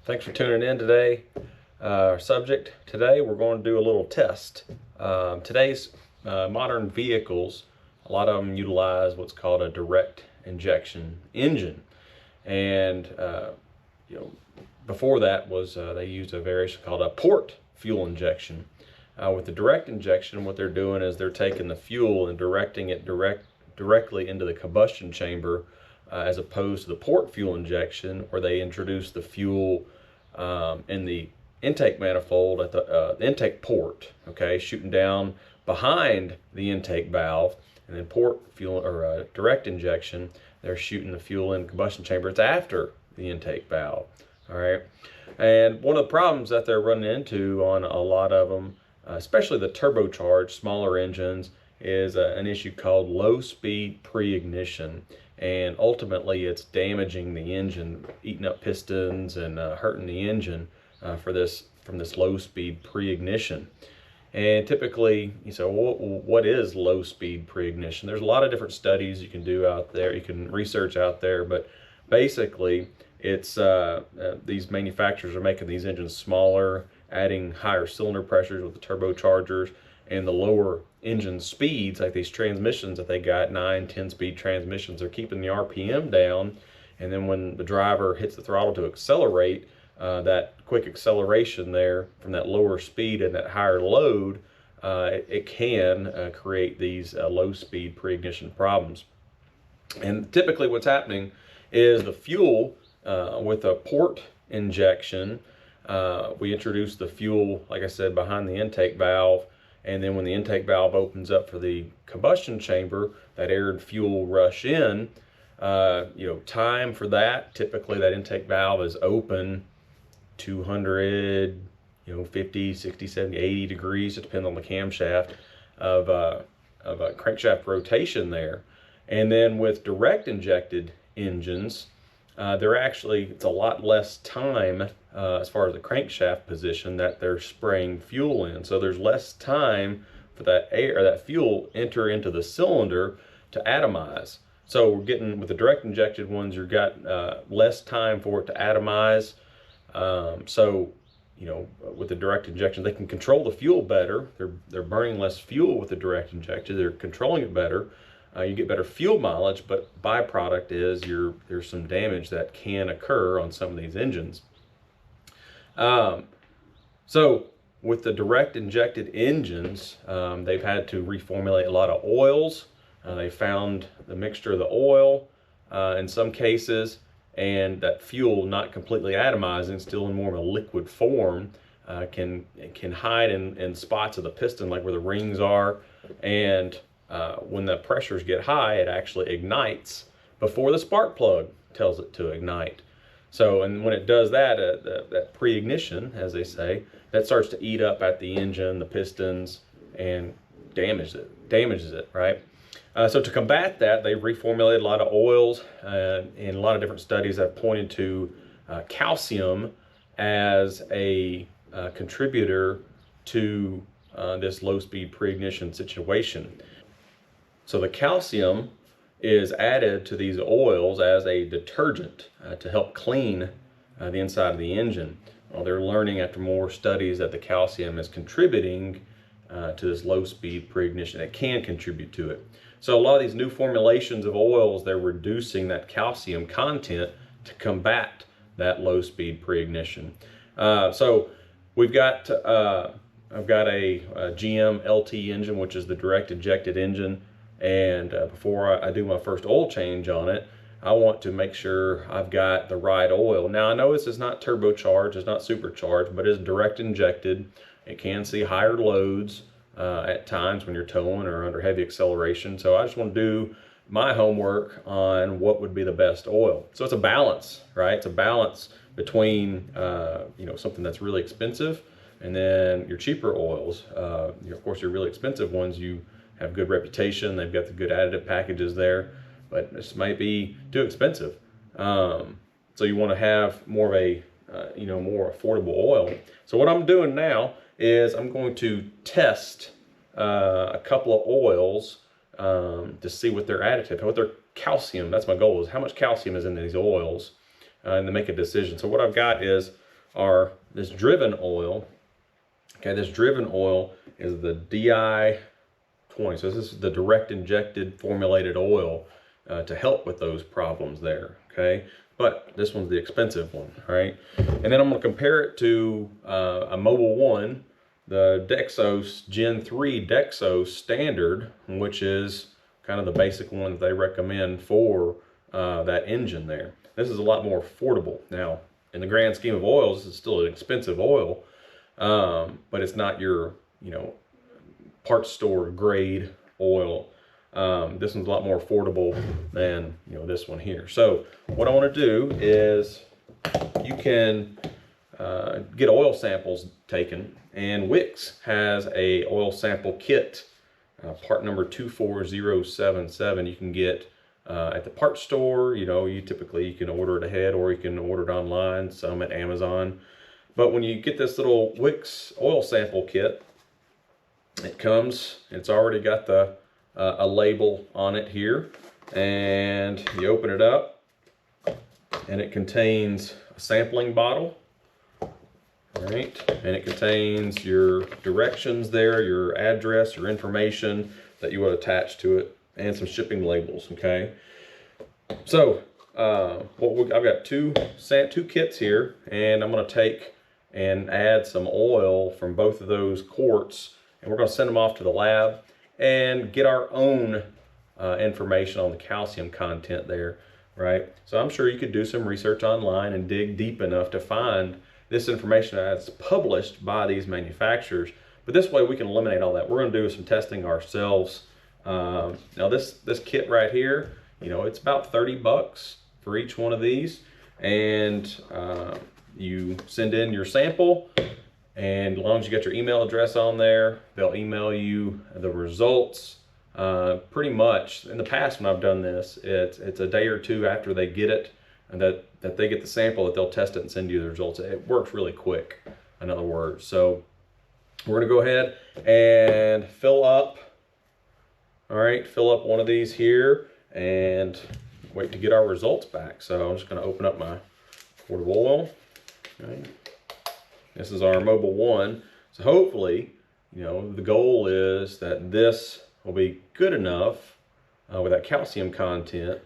Thanks for tuning in today. Our subject today, we're going to do a little test. Today's modern vehicles, a lot of them utilize what's called a direct injection engine. And you know, before that was they used a variation called a port fuel injection. With the direct injection, what they're doing is they're taking the fuel and directing it directly into the combustion chamber, as opposed to the port fuel injection, where they introduce the fuel in the intake manifold at the intake port, okay, shooting down behind the intake valve. And then port fuel or direct injection, they're shooting the fuel in the combustion chamber. It's after the intake valve. All right. And one of the problems that they're running into on a lot of them, especially the turbocharged smaller engines, is an issue called low speed pre-ignition. And ultimately it's damaging the engine, eating up pistons and hurting the engine from this low speed pre-ignition. And typically, you say, well, what is low speed pre-ignition? There's a lot of different studies you can do out there, you can research out there, but basically it's these manufacturers are making these engines smaller, adding higher cylinder pressures with the turbochargers, and the lower engine speeds, like these transmissions that they got, 9-10 speed transmissions, they're keeping the RPM down. And then when the driver hits the throttle to accelerate, that quick acceleration there from that lower speed and that higher load, it can create these low speed pre-ignition problems. And typically what's happening is the fuel with a port injection, we introduce the fuel, like I said, behind the intake valve. And then when the intake valve opens up for the combustion chamber, that air and fuel rush in. Time for that, typically that intake valve is open 200, 50, 60, 70, 80 degrees. It depends on the camshaft of a crankshaft rotation there. And then with direct injected engines, it's a lot less time as far as the crankshaft position that they're spraying fuel in. So there's less time for that air or that fuel enter into the cylinder to atomize. So we're getting, with the direct injected ones, you've got less time for it to atomize. With the direct injection, they can control the fuel better. They're burning less fuel with the direct injection. They're controlling it better. You get better fuel mileage, but byproduct is there's some damage that can occur on some of these engines. So with the direct injected engines, they've had to reformulate a lot of oils. They found the mixture of the oil in some cases, and that fuel not completely atomizing, still in more of a liquid form, can hide in spots of the piston, like where the rings are. And when the pressures get high, it actually ignites before the spark plug tells it to ignite. So, and when it does that, that pre-ignition, as they say, that starts to eat up at the engine, the pistons, and damages it, right? So to combat that, they've reformulated a lot of oils, and a lot of different studies have pointed to calcium as a contributor to this low-speed pre-ignition situation. So the calcium is added to these oils as a detergent to help clean the inside of the engine. Well, they're learning after more studies that the calcium is contributing to this low-speed pre-ignition. It can contribute to it. So a lot of these new formulations of oils, they're reducing that calcium content to combat that low-speed pre-ignition. So we've got I've got a GM LT engine, which is the direct injected engine. And before I do my first oil change on it, I want to make sure I've got the right oil. Now I know this is not turbocharged, it's not supercharged, but it is direct injected. It can see higher loads at times when you're towing or under heavy acceleration. So I just want to do my homework on what would be the best oil. So it's a balance, right? It's a balance between something that's really expensive and then your cheaper oils. Of course, your really expensive ones, you have good reputation. They've got the good additive packages there, but this might be too expensive. So you want to have more of a more affordable oil. So what I'm doing now is I'm going to test a couple of oils to see what their additive, what their calcium, that's my goal, is how much calcium is in these oils, and to make a decision. So what I've got is are this Driven oil. Okay, this Driven oil is the DI-20. So this is the direct injected formulated oil to help with those problems there. Okay, but this one's the expensive one, right? And then I'm going to compare it to a Mobil 1, the Dexos Gen 3 Dexos Standard, which is kind of the basic one that they recommend for that engine there. This is a lot more affordable. Now, in the grand scheme of oils, this is still an expensive oil, but it's not your, parts store grade oil. This one's a lot more affordable than, this one here. So what I want to do is you can get oil samples taken, and Wix has a oil sample kit, part number 24077. You can get at the parts store. You can order it ahead, or you can order it online, some at Amazon. But when you get this little Wix oil sample kit, it's already got a label on it here, and you open it up, and it contains a sampling bottle. All right, and it contains your directions there, your address, your information that you would attach to it, and some shipping labels. Okay, so I've got two kits here, and I'm going to take and add some oil from both of those quarts, and we're going to send them off to the lab and get our own information on the calcium content there, right? So I'm sure you could do some research online and dig deep enough to find this information that's published by these manufacturers. But this way we can eliminate all that. We're going to do some testing ourselves. Now this kit right here, it's about 30 bucks for each one of these, and you send in your sample, and as long as you got your email address on there, they'll email you the results. Pretty much in the past when I've done this, it's a day or two after they get it, and that they get the sample, that they'll test it and send you the results. It works really quick, in other words. So we're going to go ahead and fill up one of these here and wait to get our results back. So I'm just going to open up my quart of oil. Okay. This is our Mobil 1. So hopefully, the goal is that this will be good enough with that calcium content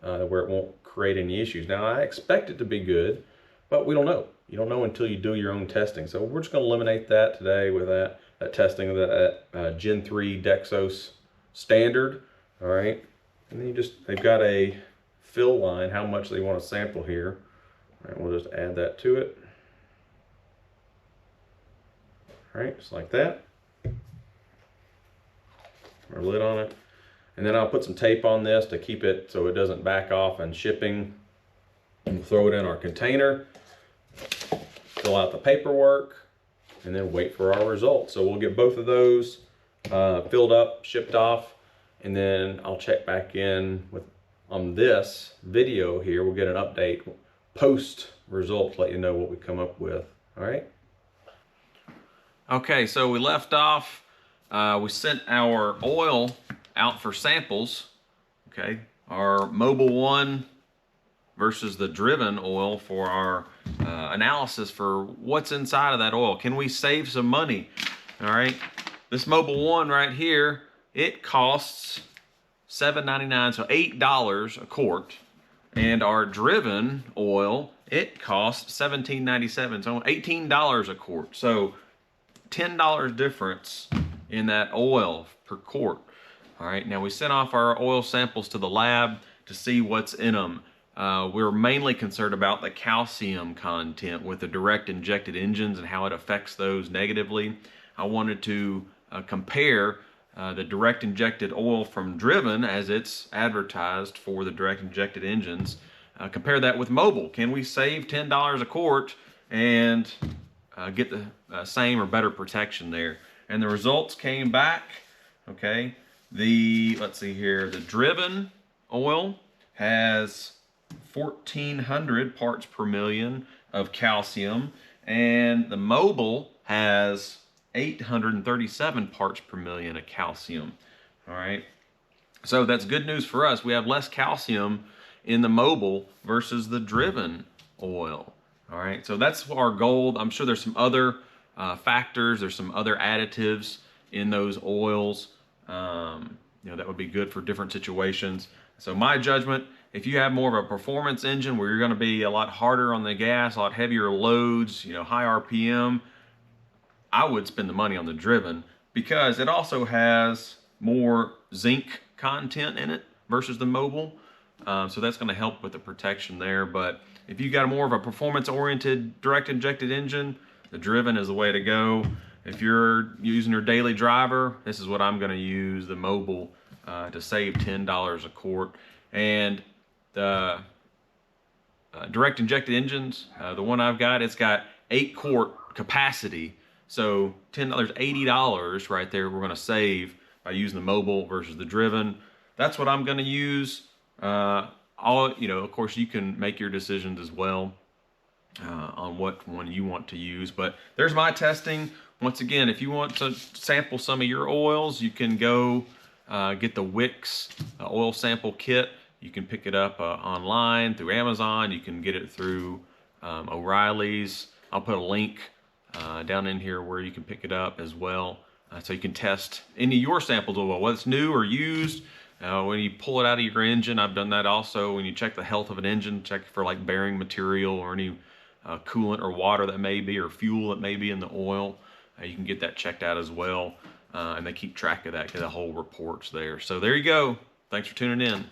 where it won't create any issues. Now, I expect it to be good, but we don't know. You don't know until you do your own testing. So we're just going to eliminate that today with that testing of that Gen 3 Dexos Standard. All right, and then they've got a fill line, how much they want to sample here. All right, we'll just add that to it. All right, just like that. Our lid on it. And then I'll put some tape on this to keep it so it doesn't back off in shipping. And we'll throw it in our container, fill out the paperwork, and then wait for our results. So we'll get both of those filled up, shipped off, and then I'll check back in on this video here. We'll get an update post results, let you know what we come up with. All right. Okay, so we left off. We sent our oil out for samples. Okay, our Mobil 1 versus the Driven oil for our analysis for what's inside of that oil. Can we save some money? All right, this Mobil 1 right here, it costs $7.99, so $8 a quart. And our Driven oil, it costs $17.97, so $18 a quart. So $10 difference in that oil per quart. All right, now we sent off our oil samples to the lab to see what's in them. We're mainly concerned about the calcium content with the direct injected engines and how it affects those negatively. I wanted to compare the direct injected oil from Driven, as it's advertised for the direct injected engines. Compare that with Mobil. Can we save $10 a quart and get the same or better protection there? And the results came back. Okay, let's see here, the Driven oil has 1,400 parts per million of calcium, and the Mobil has 837 parts per million of calcium. All right, so that's good news for us. We have less calcium in the Mobil versus the Driven oil. All right, so that's our goal. I'm sure there's some other factors, there's some other additives in those oils, that would be good for different situations. So my judgment, if you have more of a performance engine where you're going to be a lot harder on the gas, a lot heavier loads, high RPM, I would spend the money on the Driven because it also has more zinc content in it versus the Mobil. So that's going to help with the protection there. But if you got more of a performance-oriented direct injected engine, the Driven is the way to go. If you're using your daily driver, this is what I'm going to use, the Mobil, to save $10 a quart. And the direct injected engines, the one I've got, it's got 8-quart capacity. So $10, $80 right there we're going to save by using the Mobil versus the Driven. That's what I'm going to use. Of course, you can make your decisions as well on what one you want to use. But there's my testing. Once again, if you want to sample some of your oils, you can go get the Wix oil sample kit. You can pick it up online through Amazon. You can get it through O'Reilly's. I'll put a link down in here where you can pick it up as well. So you can test any of your samples of oil, whether it's new or used. When you pull it out of your engine, I've done that also. When you check the health of an engine, check for like bearing material or any coolant or water that may be, or fuel that may be in the oil. You can get that checked out as well. And they keep track of that because the whole report's there. So there you go. Thanks for tuning in.